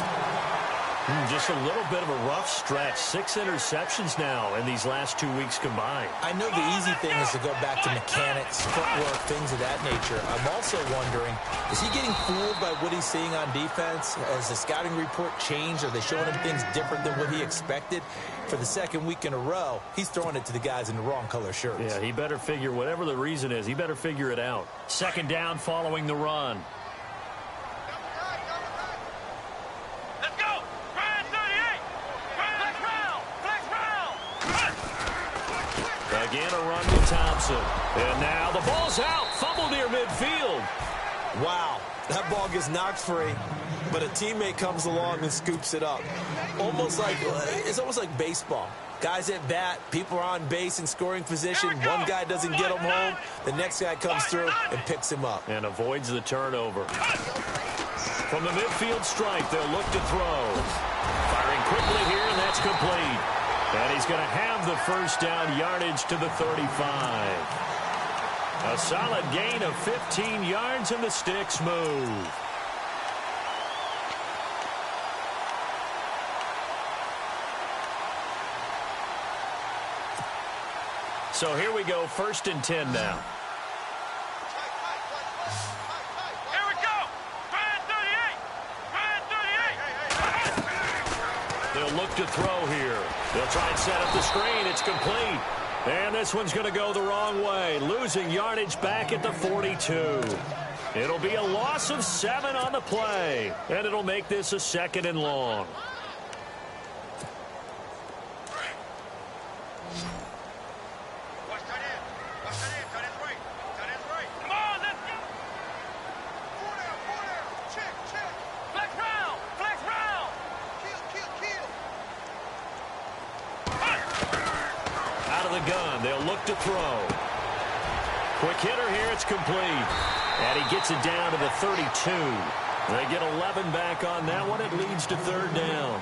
Just a little bit of a rough stretch. 6 interceptions now in these last 2 weeks combined. I know the easy thing is to go back to mechanics, footwork, things of that nature. I'm also wondering, is he getting fooled by what he's seeing on defense? Has the scouting report changed? Are they showing him things different than what he expected? For the second week in a row, he's throwing it to the guys in the wrong color shirts. Yeah, he better figure, whatever the reason is, he better figure it out. Second down following the run. Again, a run to Thompson. And now the ball's out. Fumble near midfield. Wow, that ball gets knocked free, but a teammate comes along and scoops it up. It's almost like baseball. Guys at bat, people are on base in scoring position. One guy doesn't get him home. The next guy comes through and picks him up. And avoids the turnover. From the midfield stripe, they'll look to throw. Firing quickly here, and that's complete. And he's going to have the first down yardage to the 35. A solid gain of 15 yards, and the sticks move. So here we go, 1st and 10 now. Here we go. Brand 38. Brand 38. They'll look to throw here. They'll try and set up the screen. It's complete. And this one's going to go the wrong way, losing yardage back at the 42. It'll be a loss of 7 on the play, and it'll make this a 2nd and long. Come on, let's go. Check. Flex round. Out of the gun, they'll look to throw. Quick hitter here, it's complete. And he gets it down to the 32. They get 11 back on that one. It leads to 3rd down.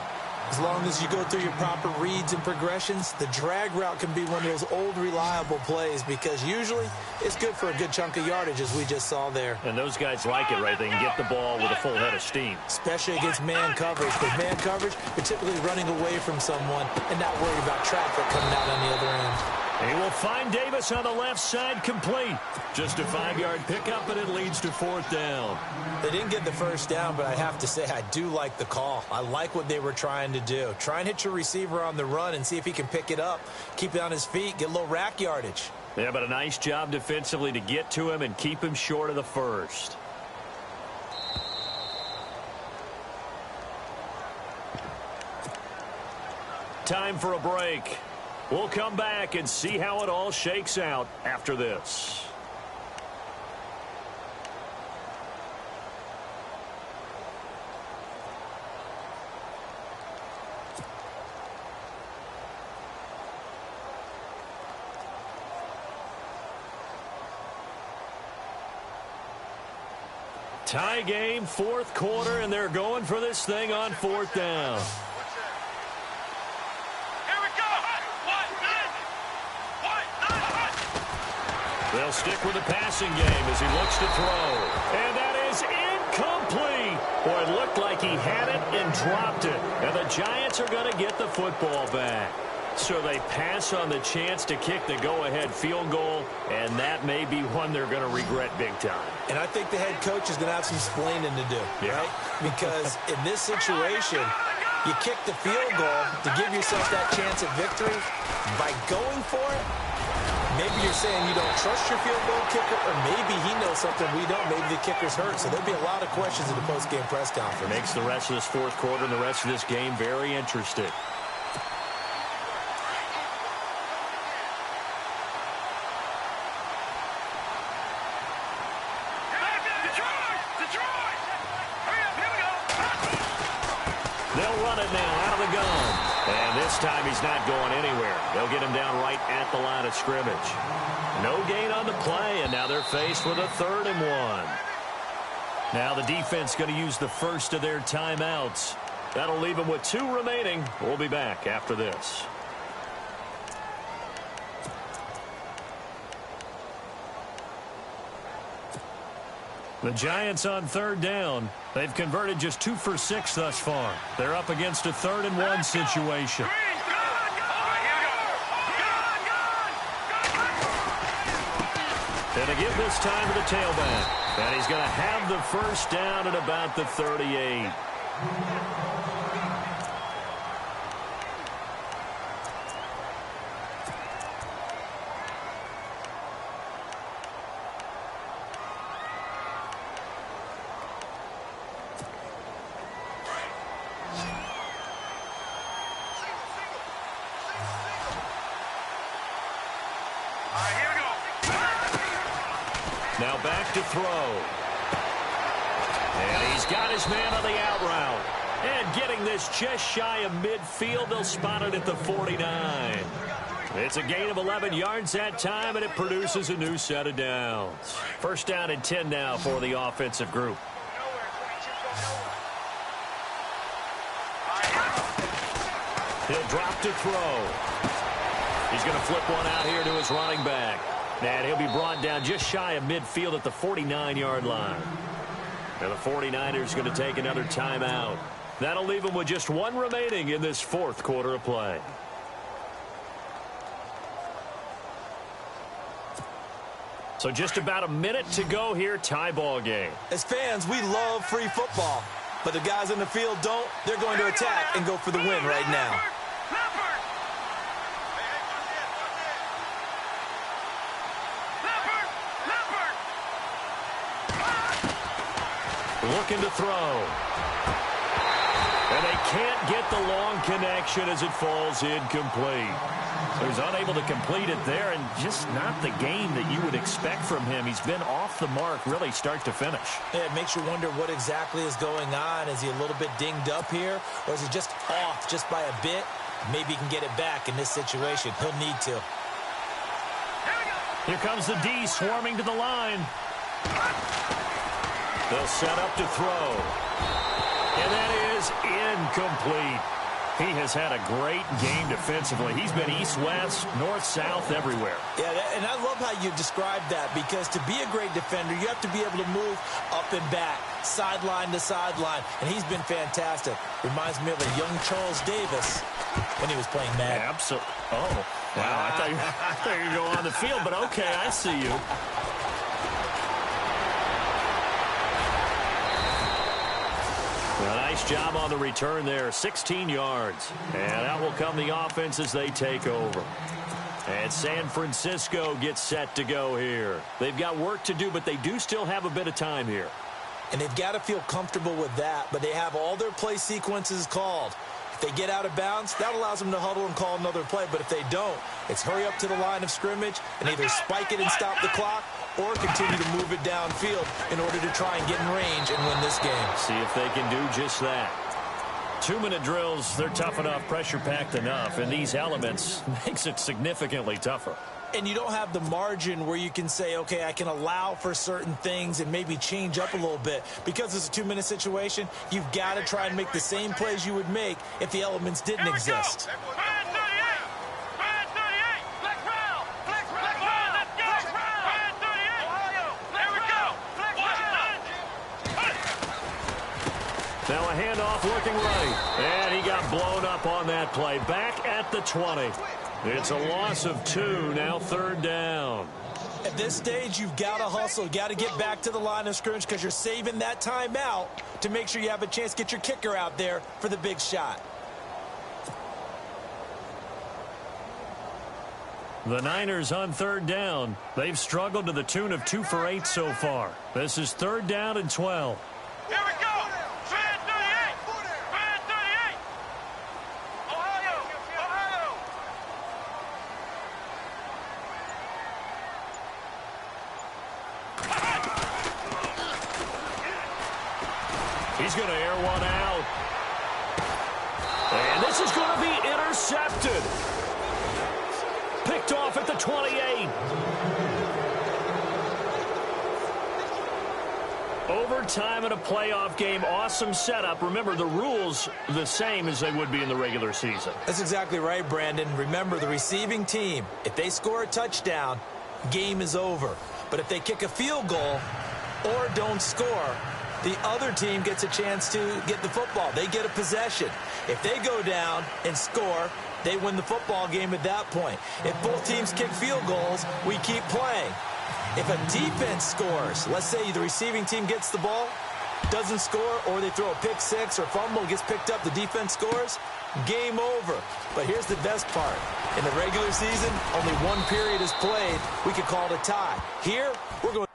As long as you go through your proper reads and progressions, the drag route can be one of those old reliable plays because usually it's good for a good chunk of yardage, as we just saw there. And those guys like it, right? They can get the ball with a full head of steam. Especially against man coverage. With man coverage, you're typically running away from someone and not worried about traffic coming out on the other end. He will find Davis on the left side, complete. Just a 5-yard pickup, and it leads to 4th down. They didn't get the first down, but I have to say I do like the call. I like what they were trying to do. Try and hit your receiver on the run and see if he can pick it up, keep it on his feet, get a little rack yardage. Yeah, but a nice job defensively to get to him and keep him short of the first. Time for a break. We'll come back and see how it all shakes out after this. Tie game, 4th quarter, and they're going for this thing on 4th down. They'll stick with the passing game as he looks to throw. And that is incomplete. Boy, it looked like he had it and dropped it. And the Giants are going to get the football back. So they pass on the chance to kick the go-ahead field goal, and that may be one they're going to regret big time. And I think the head coach is going to have some explaining to do, right? Because in this situation, you kick the field goal to give yourself that chance at victory. By going for it, maybe you're saying you don't trust your field goal kicker, or maybe he knows something we don't. Maybe the kicker's hurt. So there'll be a lot of questions in the post-game press conference. Makes the rest of this 4th quarter and the rest of this game very interesting. run it now out of the gun. And this time he's not going anywhere. They'll get him down right at the line of scrimmage. No gain on the play, and now they're faced with a 3rd and 1. Now the defense going to use the first of their timeouts. That'll leave them with 2 remaining. We'll be back after this. The Giants on 3rd down. They've converted just 2 for 6 thus far. They're up against a 3rd and 1 situation. And to give this time to the tailback. And he's going to have the first down at about the 38. Now back to throw. And he's got his man on the out route. And getting this just shy of midfield, they'll spot it at the 49. It's a gain of 11 yards that time, and it produces a new set of downs. First down and 10 now for the offensive group. He'll drop to throw. He's going to flip one out here to his running back. And he'll be brought down just shy of midfield at the 49-yard line. And the 49ers going to take another timeout. That'll leave them with just 1 remaining in this 4th quarter of play. So just about a minute to go here, tie ball game. As fans, we love free football. But the guys in the field don't. They're going to attack and go for the win right now. Looking to throw. And they can't get the long connection as it falls incomplete. So he's unable to complete it there, and just not the game that you would expect from him. He's been off the mark really start to finish. Yeah, it makes you wonder what exactly is going on. Is he a little bit dinged up here, or is he just off just by a bit? Maybe he can get it back in this situation. He'll need to. Here comes the D swarming to the line. They'll set up to throw. And that is incomplete. He has had a great game defensively. He's been east-west, north-south, everywhere. Yeah, and I love how you described that, because to be a great defender, you have to be able to move up and back, sideline to sideline, and he's been fantastic. Reminds me of a young Charles Davis when he was playing Madden. Absolutely. Oh, wow. I thought you were going to go on the field, but okay, I see you. A nice job on the return there, 16 yards. And out will come the offense as they take over. And San Francisco gets set to go here. They've got work to do, but they do still have a bit of time here. And they've got to feel comfortable with that, but they have all their play sequences called. If they get out of bounds, that allows them to huddle and call another play. But if they don't, it's hurry up to the line of scrimmage and either spike it and stop the clock or continue to move it downfield in order to try and get in range and win this game. See if they can do just that. 2-minute drills, they're tough enough, pressure-packed enough, and these elements makes it significantly tougher. And you don't have the margin where you can say, okay, I can allow for certain things and maybe change up a little bit. Because it's a 2-minute situation, you've got to try and make the same plays you would make if the elements didn't exist. Now a handoff looking right. And he got blown up on that play. Back at the 20. It's a loss of 2, now 3rd down. At this stage, you've got to hustle. You've got to get back to the line of scrimmage because you're saving that timeout to make sure you have a chance to get your kicker out there for the big shot. The Niners on 3rd down. They've struggled to the tune of 2 for 8 so far. This is 3rd down and 12. Here we go. Fan 38. Fan 38. Ohio. Ohio. He's going to air one out. And this is going to be intercepted. Picked off at the 28. Overtime in a playoff game. Awesome setup. Remember, the rules the same as they would be in the regular season. That's exactly right, Brandon. Remember, the receiving team, if they score a touchdown, game is over. But if they kick a field goal or don't score, the other team gets a chance to get the football. They get a possession. If they go down and score, they win the football game at that point. If both teams kick field goals, we keep playing. If a defense scores, let's say the receiving team gets the ball, doesn't score, or they throw a pick six or fumble, gets picked up, the defense scores, game over. But here's the best part. In the regular season, only one period is played. We could call it a tie. Here, we're going to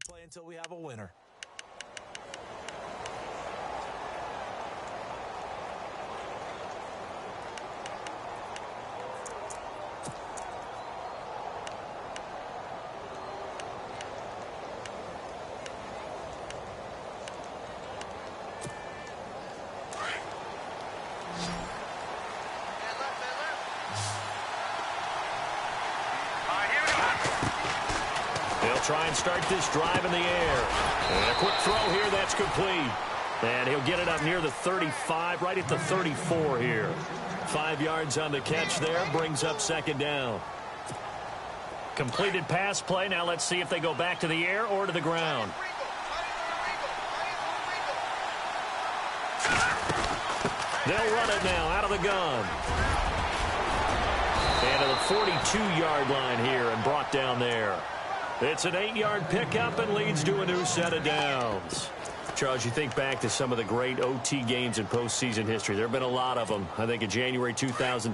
play until we have a winner. Try and start this drive in the air. And a quick throw here, that's complete. And he'll get it up near the 35, right at the 34 here. 5 yards on the catch there, brings up second down. Completed pass play. Now let's see if they go back to the air or to the ground. They'll run it now out of the gun. And to the 42-yard line here and brought down there. It's an 8-yard pickup and leads to a new set of downs. Charles, you think back to some of the great OT games in postseason history. There have been a lot of them. I think in January 2016,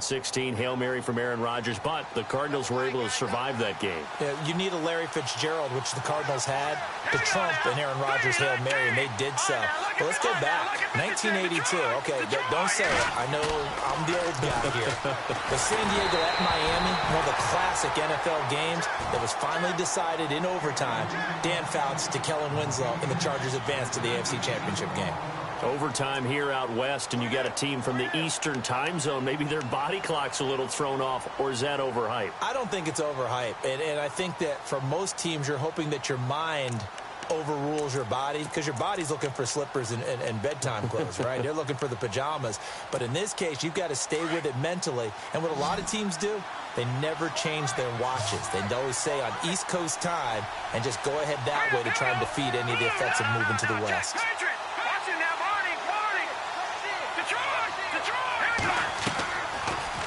Hail Mary from Aaron Rodgers, but the Cardinals were able to survive that game. Yeah, you need a Larry Fitzgerald, which the Cardinals had, to trump an Aaron Rodgers Hail Mary, and they did so. But let's go back. 1982. Okay, don't say it. I know I'm the old guy here. But San Diego at Miami, one of the classic NFL games that was finally decided in overtime. Dan Fouts to Kellen Winslow, and the Chargers advanced to the AFC Championship game. Overtime here out west, and you got a team from the Eastern time zone. Maybe their body clock's a little thrown off, or is that overhyped? I don't think it's overhyped, and I think that for most teams, you're hoping that your mind overrules your body, because your body's looking for slippers and bedtime clothes, right? They're looking for the pajamas. But in this case, you've got to stay with it mentally. And what a lot of teams do, they never change their watches. They always say on East Coast time and just go ahead that way to try and defeat any of the effects of moving to the West.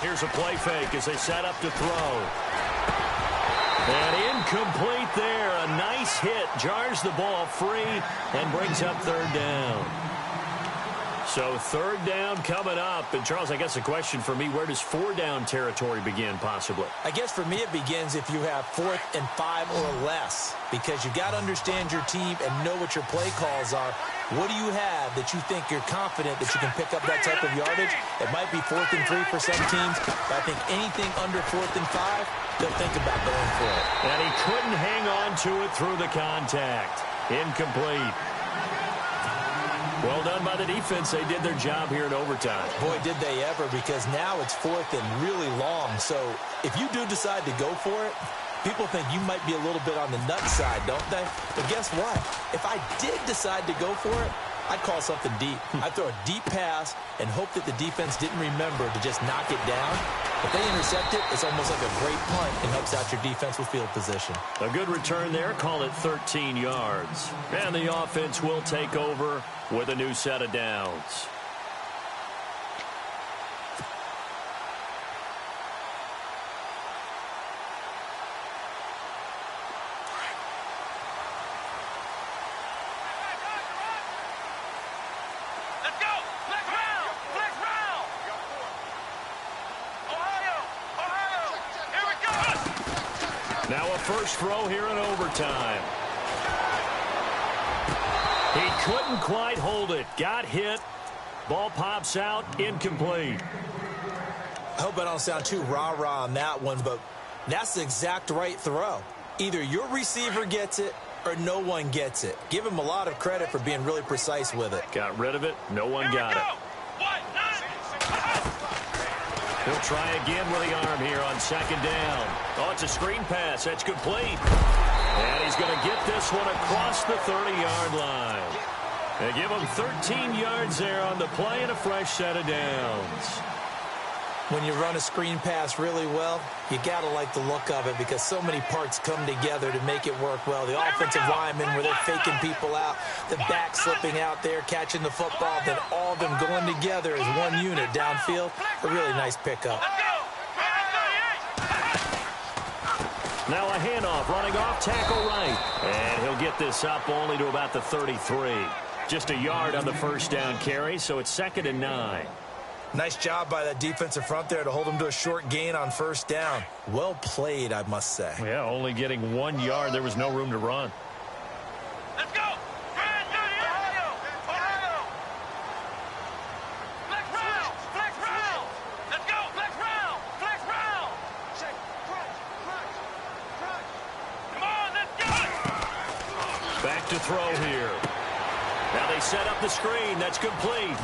Here's a play fake as they set up to throw. And incomplete there. A nice hit. Jars the ball free and brings up third down. So third down coming up. And, Charles, I guess the question for me, where does 4-down territory begin possibly? I guess for me it begins if you have 4th and 5 or less, because you've got to understand your team and know what your play calls are. What do you have that you think you're confident that you can pick up that type of yardage? It might be 4th and 3 for some teams, but I think anything under 4th and 5, they'll think about going for it. And he couldn't hang on to it through the contact. Incomplete. Well done by the defense. They did their job here in overtime. Boy, did they ever, because now it's 4th and really long. So if you do decide to go for it, people think you might be a little bit on the nut side, don't they? But guess what? If I did decide to go for it, I'd call something deep. I'd throw a deep pass and hope that the defense didn't remember to just knock it down. If they intercept it, it's almost like a great punt and helps out your defense with field position. A good return there. Call it 13 yards. And the offense will take over with a new set of downs. Now a first throw here in overtime. He couldn't quite hold it. Got hit. Ball pops out. Incomplete. I hope I don't sound too rah-rah on that one, but that's the exact right throw. Either your receiver gets it or no one gets it. Give him a lot of credit for being really precise with it. Got rid of it. No one got it. He'll try again with the arm here on second down. Oh, it's a screen pass. That's complete. And he's going to get this one across the 30-yard line. They give him 13 yards there on the play and a fresh set of downs. When you run a screen pass really well, you got to like the look of it because so many parts come together to make it work well. The offensive linemen where they're faking people out, the back slipping out there, catching the football, then all of them going together as one unit downfield. A really nice pickup. Now a handoff running off tackle right. And he'll get this up only to about the 33. Just a yard on the first down carry, so it's 2nd and 9. Nice job by that defensive front there to hold him to a short gain on first down. Well played, I must say. Yeah, only getting 1 yard. There was no room to run. Let's go! Ohio! Ohio! Flex round! Flex round! Let's go! Flex round! Flex round! Check. Crunch! Crunch! Crunch! Come on, let's go! Back to throw here. Now they set up the screen. That's complete.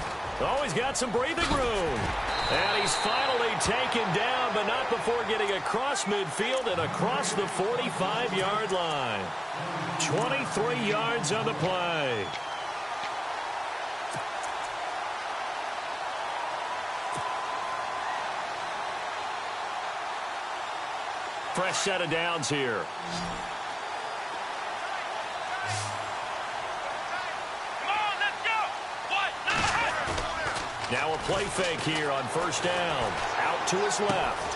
Oh, he's got some breathing room. And he's finally taken down, but not before getting across midfield and across the 45-yard line. 23 yards on the play. Fresh set of downs here. Now a play fake here on first down. Out to his left.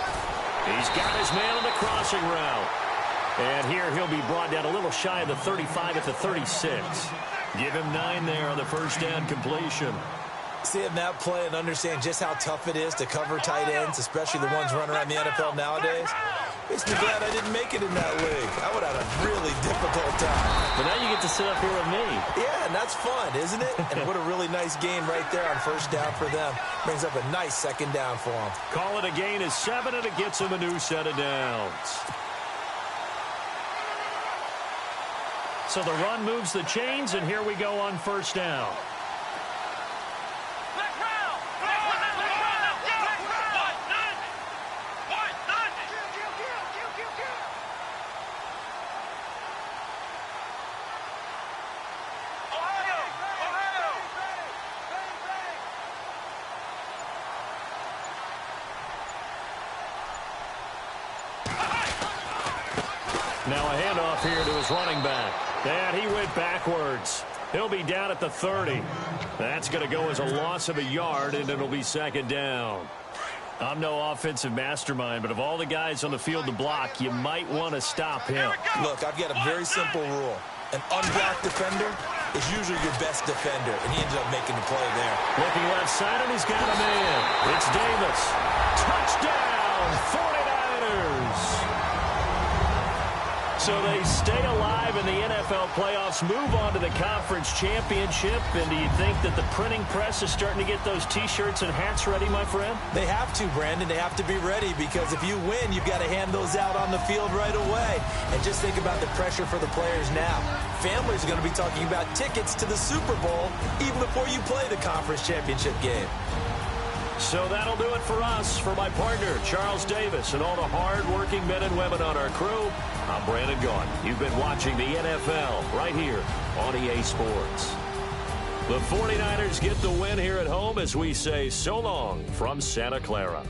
He's got his man on the crossing route. And here he'll be brought down a little shy of the 35 at the 36. Give him 9 there on the first down completion. Seeing that play and understand just how tough it is to cover tight ends, especially the ones running around the NFL nowadays, makes me glad I didn't make it in that league. I would have had a really difficult time. But now you get to sit up here with me. Yeah, and that's fun, isn't it? And what a really nice game right there on first down for them. Brings up a nice second down for them. Call it a gain of 7, and it gets him a new set of downs. So the run moves the chains, and here we go on first down. Now a handoff here to his running back. And he went backwards. He'll be down at the 30. That's going to go as a loss of a yard, and it'll be second down. I'm no offensive mastermind, but of all the guys on the field to block, you might want to stop him. Look, I've got a very simple rule. An unblocked defender is usually your best defender, and he ended up making the play there. Looking left side, and he's got a man. It's Davis. Touchdown, 49ers. So they stay alive in the NFL playoffs, move on to the conference championship. And do you think that the printing press is starting to get those T-shirts and hats ready, my friend? They have to, Brandon. They have to be ready because if you win, you've got to hand those out on the field right away. And just think about the pressure for the players now. Families are going to be talking about tickets to the Super Bowl even before you play the conference championship game. So that'll do it for us. For my partner, Charles Davis, and all the hard-working men and women on our crew, I'm Brandon Gaughan. You've been watching the NFL right here on EA Sports. The 49ers get the win here at home as we say so long from Santa Clara.